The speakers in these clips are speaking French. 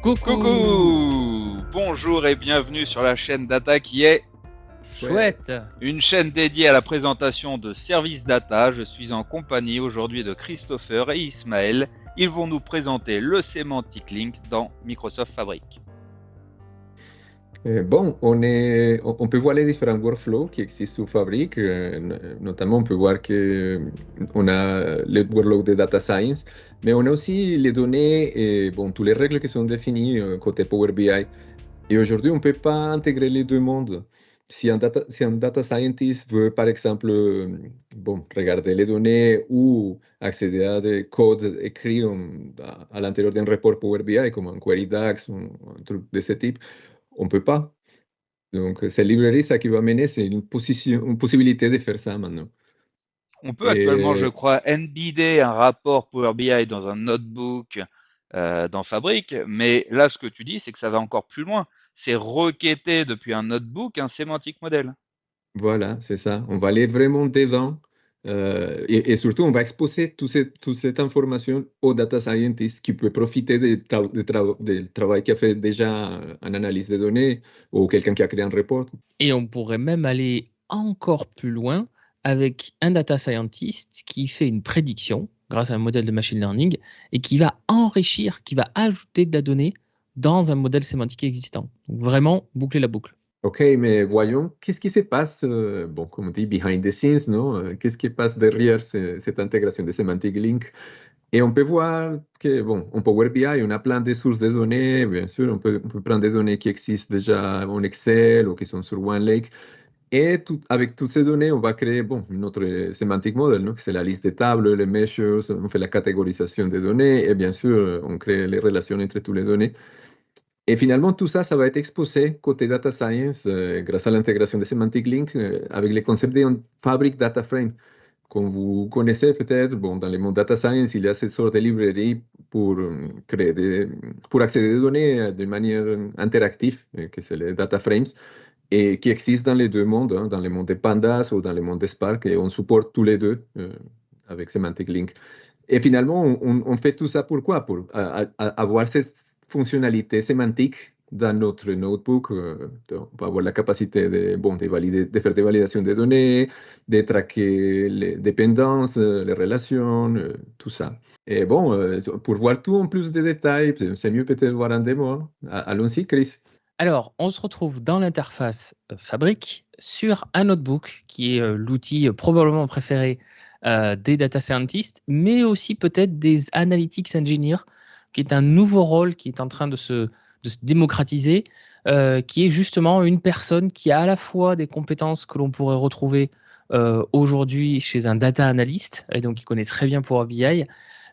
Coucou. Bonjour et bienvenue sur la chaîne Data qui est Chouette. une chaîne dédiée à la présentation de services data. Je suis en compagnie aujourd'hui de Christopher et Ismaël. Ils vont nous présenter le Semantic Link dans Microsoft Fabric. On peut voir les différents workflows qui existent sur Fabric. Notamment, on peut voir qu'on a le workflow de data science, mais on a aussi les données et toutes les règles qui sont définies côté Power BI. Et aujourd'hui, on ne peut pas intégrer les deux mondes. Si un data scientist veut, par exemple, regarder les données ou accéder à des codes écrits à l'intérieur d'un report Power BI, comme un query DAX ou un truc de ce type, on ne peut pas. Donc, cette librairie, ça qui va mener, c'est une possibilité de faire ça maintenant. On peut actuellement, je crois, embedder un rapport Power BI dans un notebook dans Fabric, mais là, ce que tu dis, c'est que ça va encore plus loin. C'est requêter depuis un notebook un semantic model. Voilà, c'est ça. On va aller vraiment dedans. Et surtout, on va exposer toute cette information au data scientist qui peut profiter du travail qu'a fait déjà en analyse de données ou quelqu'un qui a créé un report. Et on pourrait même aller encore plus loin avec un data scientist qui fait une prédiction grâce à un modèle de machine learning et qui va enrichir, qui va ajouter de la donnée dans un modèle sémantique existant. Donc vraiment, boucler la boucle. OK, mais voyons, qu'est-ce qui se passe, comme on dit, behind the scenes, non? Qu'est-ce qui passe derrière cette intégration de Semantic Link? Et on peut voir que, en Power BI, on a plein de sources de données. Bien sûr, on peut prendre des données qui existent déjà en Excel ou qui sont sur OneLake. Et avec toutes ces données, on va créer notre semantic model, non? C'est la liste des tables, les measures, on fait la catégorisation des données et bien sûr, on crée les relations entre toutes les données. Et finalement, tout ça, ça va être exposé côté data science grâce à l'intégration de Semantic Link avec les concepts de Fabric Data Frame. Comme vous connaissez peut-être, dans le monde data science, il y a cette sorte de librairie pour pour accéder aux données de manière interactive, que c'est les data frames, et qui existent dans les deux mondes, hein, dans le monde de Pandas ou dans le monde de Spark, et on supporte tous les deux avec Semantic Link. Et finalement, on fait tout ça pourquoi? Pour avoir cette fonctionnalité sémantique dans notre notebook. On va avoir la capacité de faire des validations de données, de traquer les dépendances, les relations, tout ça. Et pour voir tout en plus de détails, c'est mieux peut-être voir un démo. Hein. Allons-y, Chris. Alors, on se retrouve dans l'interface Fabric sur un notebook qui est l'outil probablement préféré des data scientists, mais aussi peut-être des analytics engineers, qui est un nouveau rôle qui est en train de se démocratiser, qui est justement une personne qui a à la fois des compétences que l'on pourrait retrouver aujourd'hui chez un data analyst, et donc qui connaît très bien Power BI,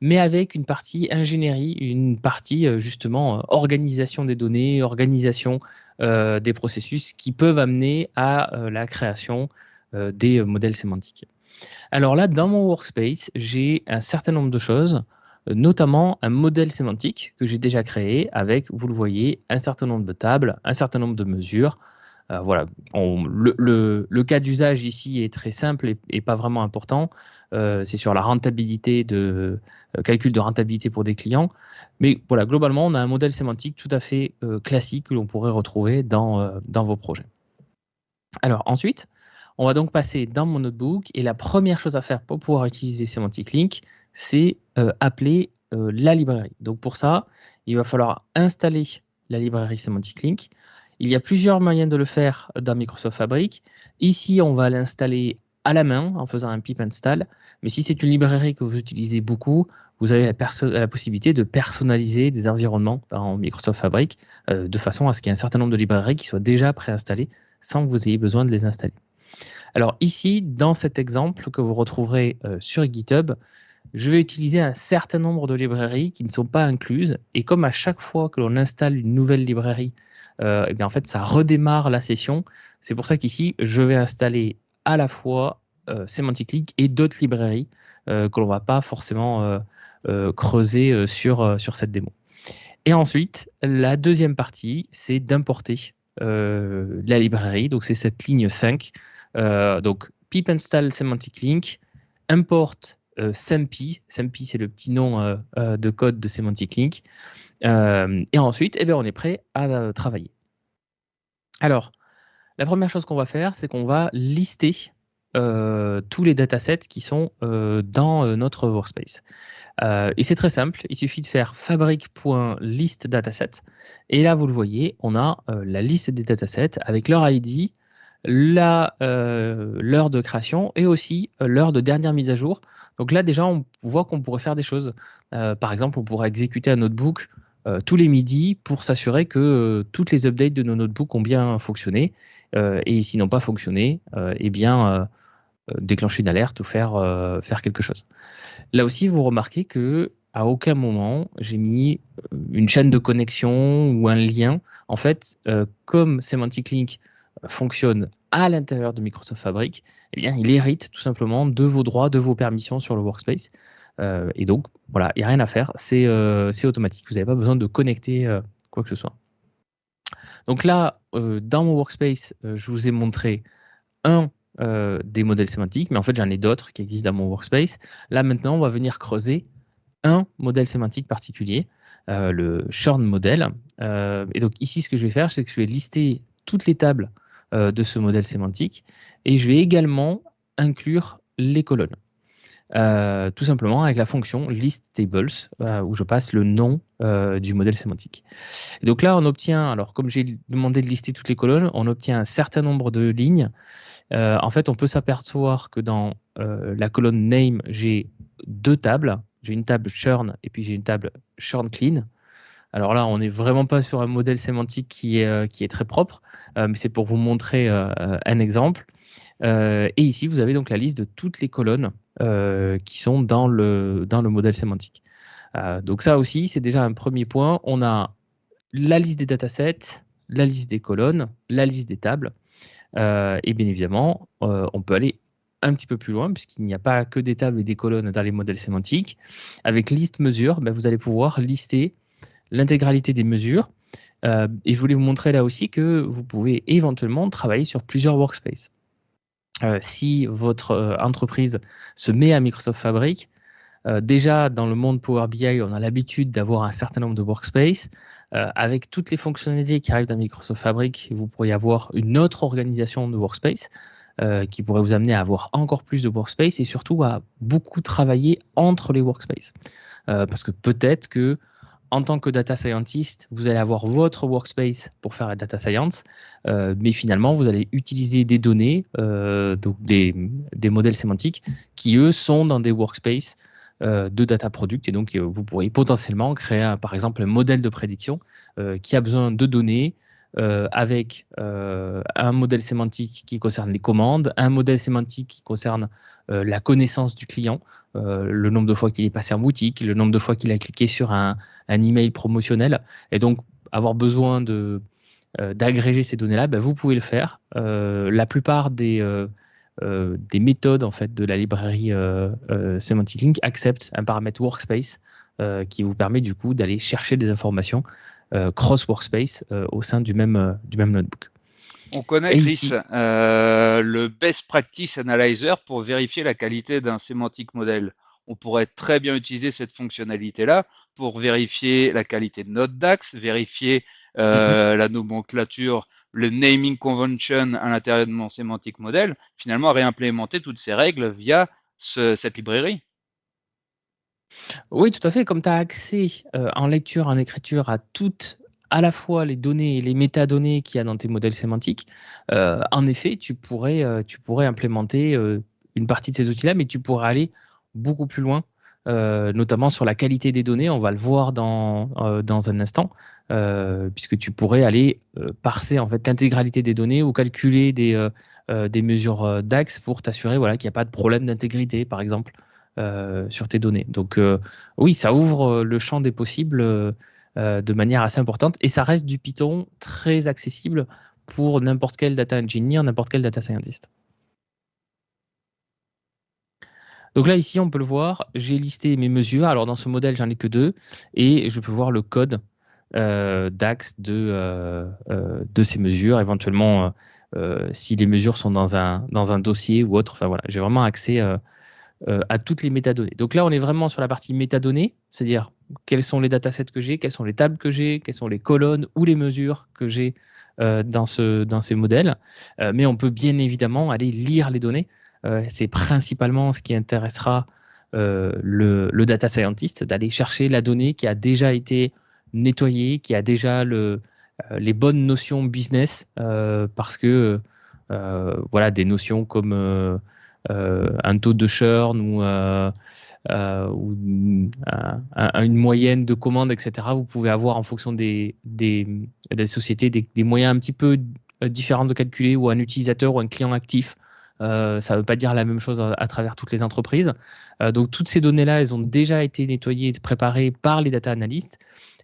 mais avec une partie ingénierie, une partie justement organisation des données, organisation des processus qui peuvent amener à la création des modèles sémantiques. Alors là, dans mon workspace, j'ai un certain nombre de choses, notamment un modèle sémantique que j'ai déjà créé avec, vous le voyez, un certain nombre de tables, un certain nombre de mesures. Voilà, le cas d'usage ici est très simple et pas vraiment important. C'est sur la rentabilité calcul de rentabilité pour des clients. Mais voilà, globalement, on a un modèle sémantique tout à fait classique que l'on pourrait retrouver dans vos projets. Alors ensuite, on va donc passer dans mon notebook et la première chose à faire pour pouvoir utiliser Semantic Link, c'est appeler la librairie. Donc pour ça, il va falloir installer la librairie Semantic Link. Il y a plusieurs moyens de le faire dans Microsoft Fabric. Ici, on va l'installer à la main en faisant un pip install. Mais si c'est une librairie que vous utilisez beaucoup, vous avez la possibilité de personnaliser des environnements dans Microsoft Fabric de façon à ce qu'il y ait un certain nombre de librairies qui soient déjà préinstallées sans que vous ayez besoin de les installer. Alors ici, dans cet exemple que vous retrouverez sur GitHub, je vais utiliser un certain nombre de librairies qui ne sont pas incluses. Et comme à chaque fois que l'on installe une nouvelle librairie, en fait, ça redémarre la session. C'est pour ça qu'ici, je vais installer à la fois Semantic Link et d'autres librairies que l'on ne va pas forcément creuser sur cette démo. Et ensuite, la deuxième partie, c'est d'importer la librairie. Donc, c'est cette ligne 5. Donc, pip install Semantic Link, import SEMPy. SEMPy, c'est le petit nom de code de Semantic Link. Et ensuite, on est prêt à travailler. Alors, la première chose qu'on va faire, c'est qu'on va lister tous les datasets qui sont dans notre workspace. Et c'est très simple, il suffit de faire fabric.listDataset. Et là, vous le voyez, on a la liste des datasets avec leur ID, l'heure de création et aussi l'heure de dernière mise à jour. Donc là, déjà, on voit qu'on pourrait faire des choses. Par exemple, on pourrait exécuter un notebook tous les midis pour s'assurer que toutes les updates de nos notebooks ont bien fonctionné. Et s'ils n'ont pas fonctionné, déclencher une alerte ou faire quelque chose. Là aussi, vous remarquez que à aucun moment j'ai mis une chaîne de connexion ou un lien. En fait, comme Semantic Link fonctionne à l'intérieur de Microsoft Fabric, eh bien, il hérite tout simplement de vos droits, de vos permissions sur le workspace. Et donc, voilà, il n'y a rien à faire, c'est automatique. Vous n'avez pas besoin de connecter quoi que ce soit. Donc là, dans mon workspace, je vous ai montré des modèles sémantiques, mais en fait, j'en ai d'autres qui existent dans mon workspace. Là, maintenant, on va venir creuser un modèle sémantique particulier, le Shorn model. Et donc ici, ce que je vais faire, c'est que je vais lister toutes les tables de ce modèle sémantique et je vais également inclure les colonnes. Tout simplement avec la fonction listTables où je passe le nom du modèle sémantique. Et donc là, on obtient, alors comme j'ai demandé de lister toutes les colonnes, on obtient un certain nombre de lignes. En fait, on peut s'apercevoir que dans la colonne name, j'ai deux tables. J'ai une table churn et puis j'ai une table churn clean. Alors là, on n'est vraiment pas sur un modèle sémantique qui est très propre, mais c'est pour vous montrer un exemple. Et ici, vous avez donc la liste de toutes les colonnes qui sont dans le modèle sémantique. Donc ça aussi, c'est déjà un premier point. On a la liste des datasets, la liste des colonnes, la liste des tables. Et bien évidemment, on peut aller un petit peu plus loin puisqu'il n'y a pas que des tables et des colonnes dans les modèles sémantiques. Avec liste mesure, vous allez pouvoir lister l'intégralité des mesures. Et je voulais vous montrer là aussi que vous pouvez éventuellement travailler sur plusieurs workspaces. Si votre entreprise se met à Microsoft Fabric, déjà dans le monde Power BI, on a l'habitude d'avoir un certain nombre de workspaces. Avec toutes les fonctionnalités qui arrivent dans Microsoft Fabric, vous pourriez avoir une autre organisation de workspace qui pourrait vous amener à avoir encore plus de workspace et surtout à beaucoup travailler entre les workspaces. Parce que peut-être que en tant que data scientist, vous allez avoir votre workspace pour faire la data science, mais finalement, vous allez utiliser des données, donc des modèles sémantiques qui, eux, sont dans des workspaces de data product. Et donc, vous pourriez potentiellement créer, par exemple, un modèle de prédiction qui a besoin de données avec un modèle sémantique qui concerne les commandes, un modèle sémantique qui concerne la connaissance du client, le nombre de fois qu'il est passé en boutique, le nombre de fois qu'il a cliqué sur un email promotionnel. Et donc, avoir besoin d'agréger ces données-là, vous pouvez le faire. La plupart des méthodes en fait, de la librairie Semantic Link acceptent un paramètre workspace qui vous permet du coup d'aller chercher des informations cross-workspace au sein du même notebook. On connaît, Chris, le Best Practice Analyzer pour vérifier la qualité d'un sémantique model. On pourrait très bien utiliser cette fonctionnalité-là pour vérifier la qualité de notre DAX, vérifier la nomenclature, le naming convention à l'intérieur de mon sémantique model, finalement réimplémenter toutes ces règles via cette librairie. Oui, tout à fait. Comme tu as accès en lecture, en écriture à toutes à la fois les données et les métadonnées qu'il y a dans tes modèles sémantiques, en effet, tu pourrais implémenter une partie de ces outils-là, mais tu pourrais aller beaucoup plus loin, notamment sur la qualité des données. On va le voir dans un instant, puisque tu pourrais aller parser en fait l'intégralité des données ou calculer des mesures DAX pour t'assurer qu'il n'y a pas de problème d'intégrité, par exemple, sur tes données. Donc oui, ça ouvre le champ des possibles de manière assez importante et ça reste du Python très accessible pour n'importe quel data engineer, n'importe quel data scientist. Donc là, ici, on peut le voir, j'ai listé mes mesures. Alors dans ce modèle, j'en ai que 2 et je peux voir le code DAX de ces mesures, éventuellement si les mesures sont dans un dossier ou autre. Enfin voilà, j'ai vraiment accès à toutes les métadonnées. Donc là, on est vraiment sur la partie métadonnées, c'est-à-dire quels sont les datasets que j'ai, quelles sont les tables que j'ai, quelles sont les colonnes ou les mesures que j'ai dans ces modèles. Mais on peut bien évidemment aller lire les données. C'est principalement ce qui intéressera le data scientist, d'aller chercher la donnée qui a déjà été nettoyée, qui a déjà les bonnes notions business, parce que voilà, des notions comme un taux de churn ou une moyenne de commandes, etc. Vous pouvez avoir en fonction des sociétés des moyens un petit peu différents de calculer, ou un utilisateur ou un client actif. Ça ne veut pas dire la même chose à travers toutes les entreprises. Donc toutes ces données-là, elles ont déjà été nettoyées et préparées par les data analysts.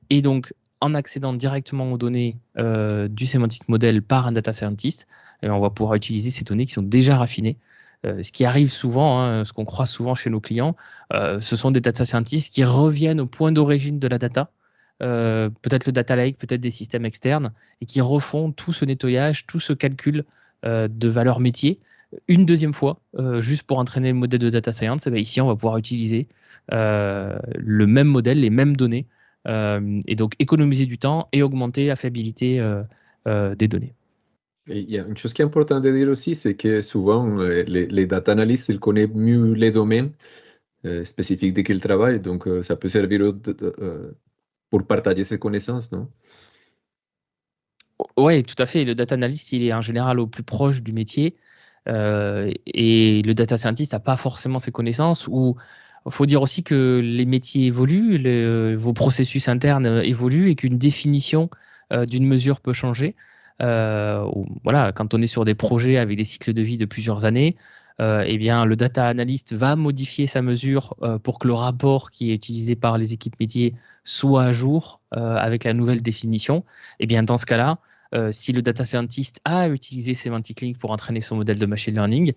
Et donc, en accédant directement aux données du semantic model par un data scientist, on va pouvoir utiliser ces données qui sont déjà raffinées. Ce qui arrive souvent, hein, ce qu'on croise souvent chez nos clients, ce sont des data scientists qui reviennent au point d'origine de la data, peut-être le data lake, peut-être des systèmes externes, et qui refont tout ce nettoyage, tout ce calcul de valeur métier une deuxième fois, juste pour entraîner le modèle de data science. Et bien ici, on va pouvoir utiliser le même modèle, les mêmes données, et donc économiser du temps et augmenter la fiabilité des données. Et il y a une chose qui est importante de dire aussi, c'est que souvent, les data analysts, ils connaissent mieux les domaines spécifiques desquels ils travaillent, donc ça peut servir pour partager ses connaissances, non? Oui, tout à fait. Le data analyst, il est en général au plus proche du métier, et le data scientist n'a pas forcément ses connaissances. Ou il faut dire aussi que les métiers évoluent, vos processus internes évoluent, et qu'une définition d'une mesure peut changer. Voilà, quand on est sur des projets avec des cycles de vie de plusieurs années, eh bien, le data analyst va modifier sa mesure pour que le rapport qui est utilisé par les équipes métiers soit à jour avec la nouvelle définition. Eh bien, dans ce cas-là, si le data scientist a utilisé Semantic Link pour entraîner son modèle de machine learning,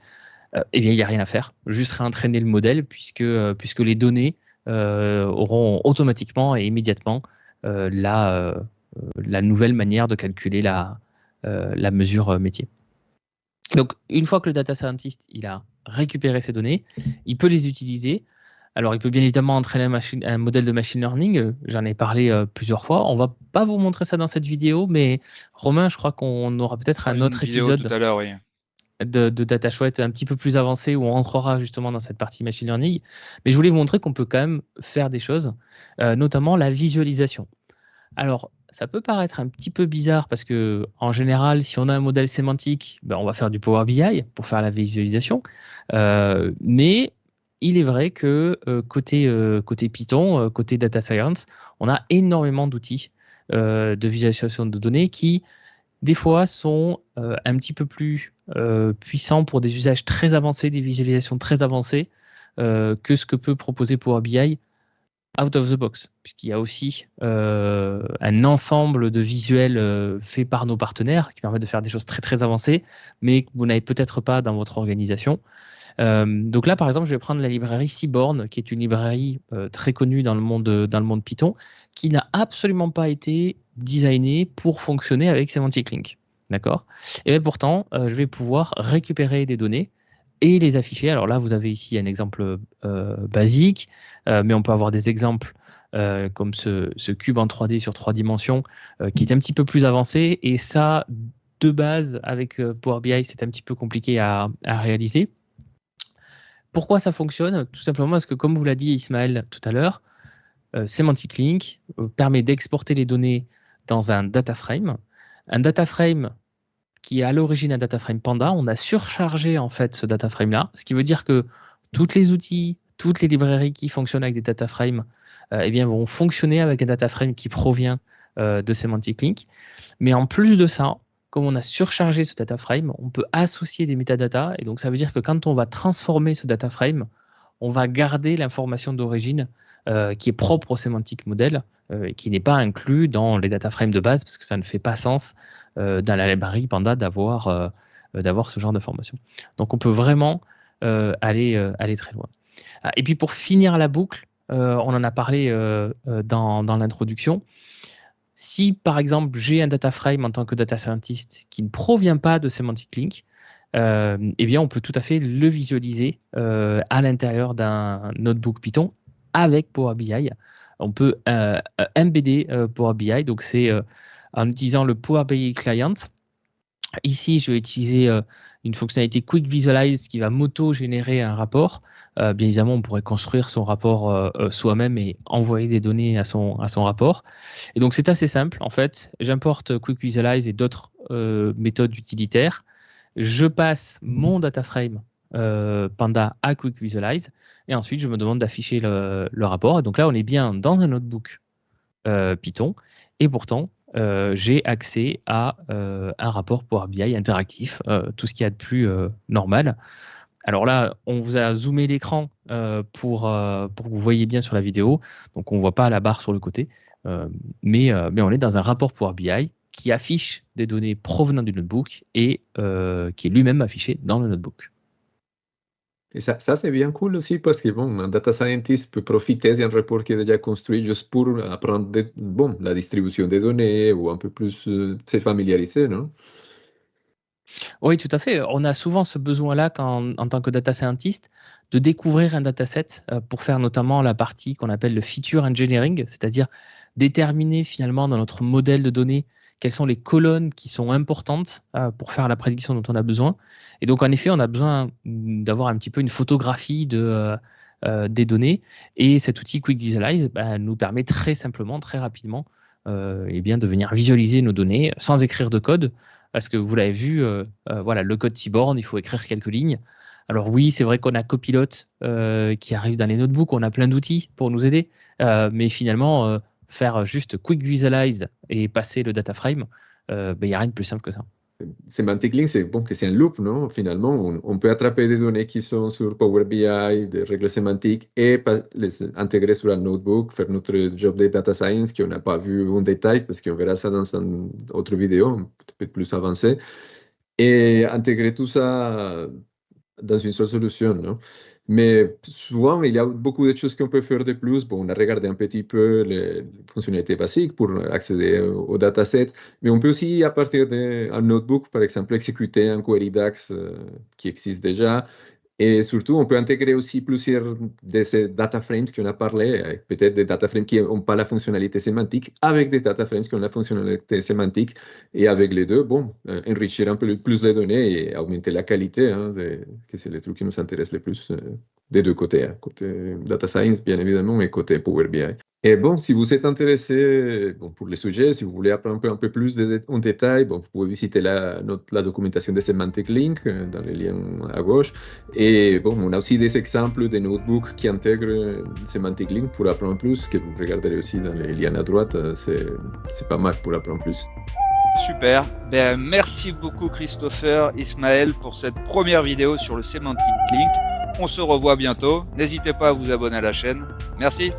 eh bien, il n'y a rien à faire. Juste réentraîner le modèle, puisque les données auront automatiquement et immédiatement la nouvelle manière de calculer la mesure métier. Donc, une fois que le data scientist il a récupéré ces données, il peut les utiliser. Alors, il peut bien évidemment entraîner un modèle de machine learning. J'en ai parlé plusieurs fois. On ne va pas vous montrer ça dans cette vidéo, mais Romain, je crois qu'on aura peut-être un autre épisode tout à l'heure, oui, de Data Chouette un petit peu plus avancé, où on rentrera justement dans cette partie machine learning. Mais je voulais vous montrer qu'on peut quand même faire des choses, notamment la visualisation. Alors, ça peut paraître un petit peu bizarre parce que, en général, si on a un modèle sémantique, ben, on va faire du Power BI pour faire la visualisation. Mais il est vrai que côté Python, côté Data Science, on a énormément d'outils de visualisation de données qui, des fois, sont un petit peu plus puissants pour des usages très avancés, des visualisations très avancées, que ce que peut proposer Power BI out of the box, puisqu'il y a aussi un ensemble de visuels faits par nos partenaires qui permettent de faire des choses très très avancées, mais que vous n'avez peut-être pas dans votre organisation. Donc là, par exemple, je vais prendre la librairie Seaborn, qui est une librairie très connue dans le monde Python, qui n'a absolument pas été designée pour fonctionner avec Semantic Link. D'accord ? Et bien pourtant, je vais pouvoir récupérer des données et les afficher. Alors là, vous avez ici un exemple basique, mais on peut avoir des exemples comme ce cube en 3D sur 3 dimensions qui est un petit peu plus avancé. Et ça, de base, avec Power BI, c'est un petit peu compliqué à réaliser. Pourquoi ça fonctionne? Tout simplement parce que, comme vous l'a dit Ismaël tout à l'heure, Semantic Link permet d'exporter les données dans un data frame. Un data frame qui est à l'origine un data frame Panda, on a surchargé en fait ce data frame là, ce qui veut dire que tous les outils, toutes les librairies qui fonctionnent avec des data frames eh bien, vont fonctionner avec un data frame qui provient de Semantic Link. Mais en plus de ça, comme on a surchargé ce data frame, on peut associer des métadatas, et donc ça veut dire que quand on va transformer ce data frame, on va garder l'information d'origine qui est propre au sémantique modèle et qui n'est pas inclus dans les data frames de base, parce que ça ne fait pas sens dans la librairie Panda d'avoir ce genre d'information. Donc on peut vraiment aller très loin. Et puis pour finir la boucle, on en a parlé dans l'introduction. Si par exemple j'ai un data frame en tant que data scientist qui ne provient pas de Semantic Link, eh bien, on peut tout à fait le visualiser à l'intérieur d'un notebook Python avec Power BI. On peut embedder Power BI, donc c'est en utilisant le Power BI Client. Ici, je vais utiliser une fonctionnalité Quick Visualize qui va m'auto-générer un rapport. Bien évidemment, on pourrait construire son rapport soi-même et envoyer des données à son rapport. Et donc, c'est assez simple. En fait, j'importe Quick Visualize et d'autres méthodes utilitaires. Je passe mon data frame Panda à Quick Visualize et ensuite, je me demande d'afficher le rapport. Et donc là, on est bien dans un notebook Python et pourtant, j'ai accès à un rapport Power BI interactif, tout ce qu'il y a de plus normal. Alors là, on vous a zoomé l'écran pour que vous voyez bien sur la vidéo, donc on ne voit pas la barre sur le côté, mais on est dans un rapport Power BI qui affiche des données provenant du notebook et qui est lui-même affiché dans le notebook. Et ça c'est bien cool aussi parce que bon, un data scientist peut profiter d'un report qui est déjà construit juste pour apprendre la distribution des données ou un peu plus se familiariser, non? Oui, tout à fait. On a souvent ce besoin-là en tant que data scientist de découvrir un dataset pour faire notamment la partie qu'on appelle le feature engineering, c'est-à-dire déterminer finalement dans notre modèle de données quelles sont les colonnes qui sont importantes pour faire la prédiction dont on a besoin. Et donc, en effet, on a besoin d'avoir un petit peu une photographie des données. Et cet outil Quick Visualize nous permet très simplement, très rapidement, de venir visualiser nos données sans écrire de code. Parce que vous l'avez vu, voilà, le code Seaborn, il faut écrire quelques lignes. Alors oui, c'est vrai qu'on a Copilot qui arrive dans les notebooks, on a plein d'outils pour nous aider, mais finalement, faire juste Quick Visualize et passer le data frame, il n'y a rien de plus simple que ça. Semantic Link, c'est bon que c'est un loop, non? Finalement, on peut attraper des données qui sont sur Power BI, des règles sémantiques, et les intégrer sur un notebook, faire notre job de data science qu'on n'a pas vu en détail, parce qu'on verra ça dans une autre vidéo, peut-être plus avancée, et intégrer tout ça dans une seule solution, non? Mais souvent, il y a beaucoup de choses qu'on peut faire de plus. Bon, on a regardé un petit peu les fonctionnalités basiques pour accéder au dataset, mais on peut aussi, à partir d'un notebook, par exemple, exécuter un query DAX qui existe déjà. Et surtout, on peut intégrer aussi plusieurs de ces data frames qu'on a parlé, peut-être des data frames qui n'ont pas la fonctionnalité sémantique, avec des data frames qui ont la fonctionnalité sémantique. Et avec les deux, bon, enrichir un peu plus les données et augmenter la qualité, hein, que c'est le truc qui nous intéresse le plus des deux côtés, hein, côté data science, bien évidemment, et côté Power BI. Et bon, si vous êtes intéressé pour les sujets, si vous voulez apprendre un peu plus en détail, bon, vous pouvez visiter la documentation de Semantic Link dans le lien à gauche. Et bon, on a aussi des exemples de notebooks qui intègrent Semantic Link pour apprendre plus, que vous regarderez aussi dans les liens à droite. C'est pas mal pour apprendre plus. Super. Ben, merci beaucoup Christopher, Ismaël pour cette première vidéo sur le Semantic Link. On se revoit bientôt. N'hésitez pas à vous abonner à la chaîne. Merci.